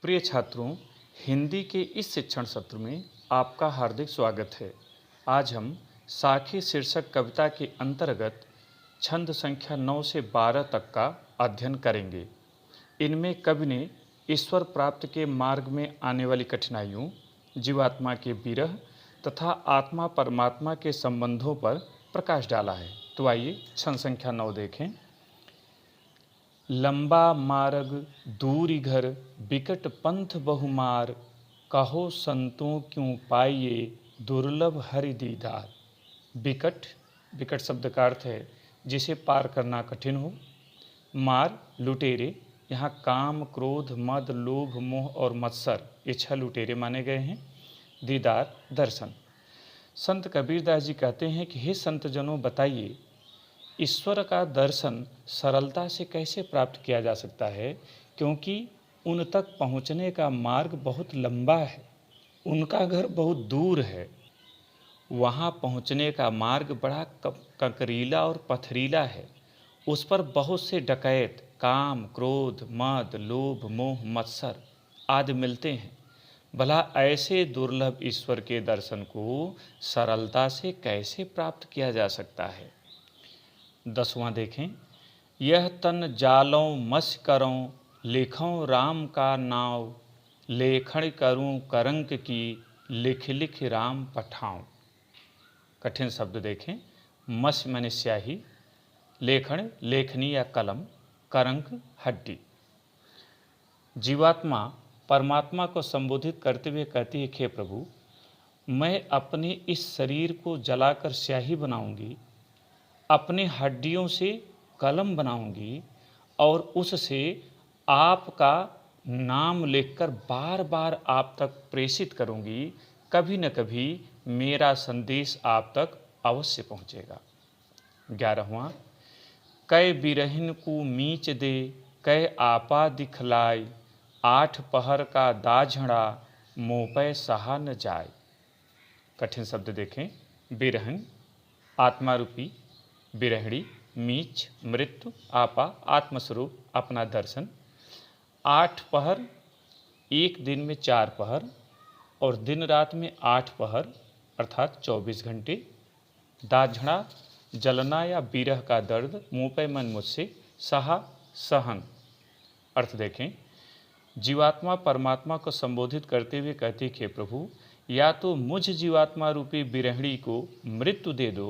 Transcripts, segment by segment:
प्रिय छात्रों, हिंदी के इस शिक्षण सत्र में आपका हार्दिक स्वागत है। आज हम साखी शीर्षक कविता के अंतर्गत छंद संख्या 9 से 12 तक का अध्ययन करेंगे। इनमें कवि ने ईश्वर प्राप्ति के मार्ग में आने वाली कठिनाइयों, जीवात्मा के विरह तथा आत्मा परमात्मा के संबंधों पर प्रकाश डाला है। तो आइए छंद संख्या 9 देखें। लंबा मार्ग दूरी घर, बिकट पंथ बहुमार, कहो संतों क्यों पाइए, दुर्लभ हरि दीदार। बिकट शब्द का अर्थ है जिसे पार करना कठिन हो। मार लुटेरे, यहाँ काम, क्रोध, मद, लोभ, मोह और मत्सर ये 6 लुटेरे माने गए हैं। दीदार दर्शन। संत कबीरदास जी कहते हैं कि हे संतजनों, बताइए ईश्वर का दर्शन सरलता से कैसे प्राप्त किया जा सकता है, क्योंकि उन तक पहुंचने का मार्ग बहुत लंबा है, उनका घर बहुत दूर है। वहां पहुंचने का मार्ग बड़ा कंकरीला और पथरीला है। उस पर बहुत से डकैत काम, क्रोध, मद, लोभ, मोह, मत्सर आदि मिलते हैं। भला ऐसे दुर्लभ ईश्वर के दर्शन को सरलता से कैसे प्राप्त किया जा सकता है। 10वां देखें। यह तन जालों मस करों, लिखों राम का नाव, लेखण करूं करंक की, लिख लिख राम पठाऊं। कठिन शब्द देखें। मस माने स्याही, लेखण लेखनी या कलम, करंक हड्डी। जीवात्मा परमात्मा को संबोधित करते हुए कहती है, हे प्रभु, मैं अपने इस शरीर को जलाकर स्याही बनाऊंगी, अपने हड्डियों से कलम बनाऊंगी और उससे आपका नाम लिखकर बार बार आप तक प्रेषित करूंगी। कभी न कभी मेरा संदेश आप तक अवश्य पहुंचेगा। 11वां। कै बिरहिन को मीच दे, कै आपा दिखलाई, 8 पहर का दाझड़ा, मोपै सहा न जाय। कठिन शब्द देखें। बिरहन आत्मा रूपी, बिरहड़ी मीच मृत्यु, आपा आत्मस्वरूप अपना दर्शन। 8 पहर, एक दिन में 4 पहर और दिन रात में 8 पहर अर्थात 24 घंटे। दाझड़ा जलना या विरह का दर्द, मोपै मन मुझसे, सहा सहन। अर्थ देखें। जीवात्मा परमात्मा को संबोधित करते हुए कहती कि प्रभु, या तो मुझ जीवात्मा रूपी बिरहड़ी को मृत्यु दे दो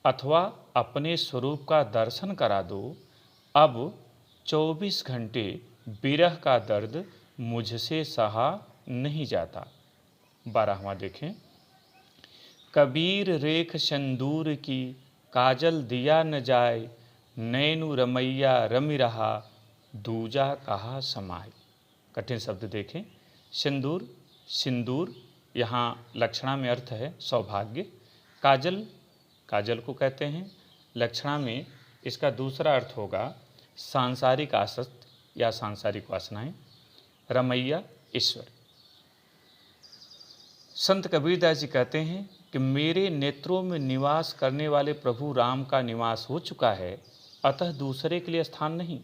अथवा अपने स्वरूप का दर्शन करा दो। अब 24 घंटे विरह का दर्द मुझसे सहा नहीं जाता। 12वां देखें। कबीर रेख सिंदूर की, काजल दिया न जाए, नैनु रमैया रमि रहा, दूजा कहा समाय। कठिन शब्द देखें। सिंदूर, सिंदूर यहाँ लक्षणा में अर्थ है सौभाग्य। काजल, काजल को कहते हैं। लक्षणा में इसका दूसरा अर्थ होगा सांसारिक आसक्त या सांसारिक वासनाएं। रमैया ईश्वर। संत कबीरदास जी कहते हैं कि मेरे नेत्रों में निवास करने वाले प्रभु राम का निवास हो चुका है, अतः दूसरे के लिए स्थान नहीं।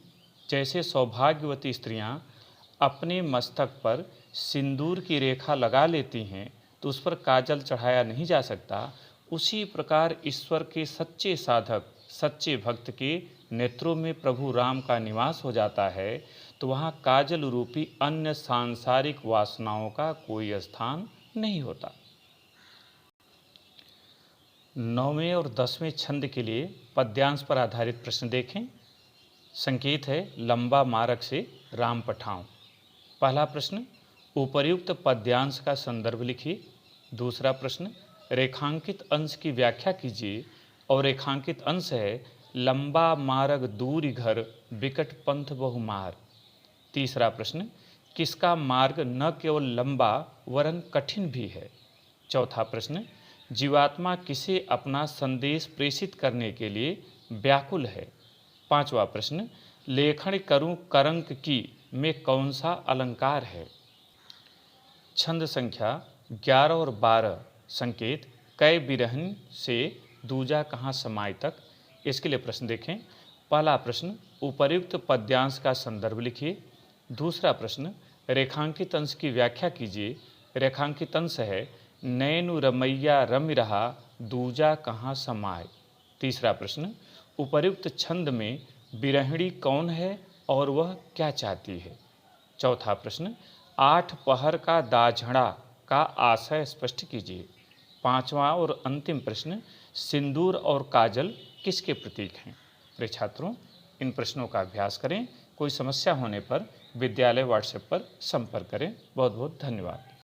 जैसे सौभाग्यवती स्त्रियां अपने मस्तक पर सिंदूर की रेखा लगा लेती हैं तो उस पर काजल चढ़ाया नहीं जा सकता, उसी प्रकार ईश्वर के सच्चे साधक, सच्चे भक्त के नेत्रों में प्रभु राम का निवास हो जाता है तो वहाँ काजल रूपी अन्य सांसारिक वासनाओं का कोई स्थान नहीं होता। 9वें और 10वें छंद के लिए पद्यांश पर आधारित प्रश्न देखें। संकेत है लंबा मार्ग से राम पठाऊं। पहला प्रश्न, उपर्युक्त पद्यांश का संदर्भ लिखिए। दूसरा प्रश्न, रेखांकित अंश की व्याख्या कीजिए और रेखांकित अंश है लंबा मार्ग दूरी घर, बिकट पंथ बहुमार। तीसरा प्रश्न, किसका मार्ग न केवल लंबा वरन कठिन भी है। चौथा प्रश्न, जीवात्मा किसे अपना संदेश प्रेषित करने के लिए व्याकुल है। पांचवा प्रश्न, लेखन करूं करंक की में कौन सा अलंकार है। छंद संख्या 11 और 12 संकेत कै बिरहन से दूजा कहाँ समाय तक, इसके लिए प्रश्न देखें। पहला प्रश्न, उपर्युक्त पद्यांश का संदर्भ लिखिए। दूसरा प्रश्न, रेखांकित अंश की व्याख्या कीजिए। रेखांकित अंश है नैनु रमैया रमि रहा दूजा कहाँ समाए। तीसरा प्रश्न, उपर्युक्त छंद में बिरहिणी कौन है और वह क्या चाहती है। चौथा प्रश्न, आठ पहर का दाझड़ा का आशय स्पष्ट कीजिए। पांचवा और अंतिम प्रश्न, सिंदूर और काजल किसके प्रतीक हैं। प्रिय छात्रों, इन प्रश्नों का अभ्यास करें। कोई समस्या होने पर विद्यालय व्हाट्सएप पर संपर्क करें। बहुत बहुत धन्यवाद।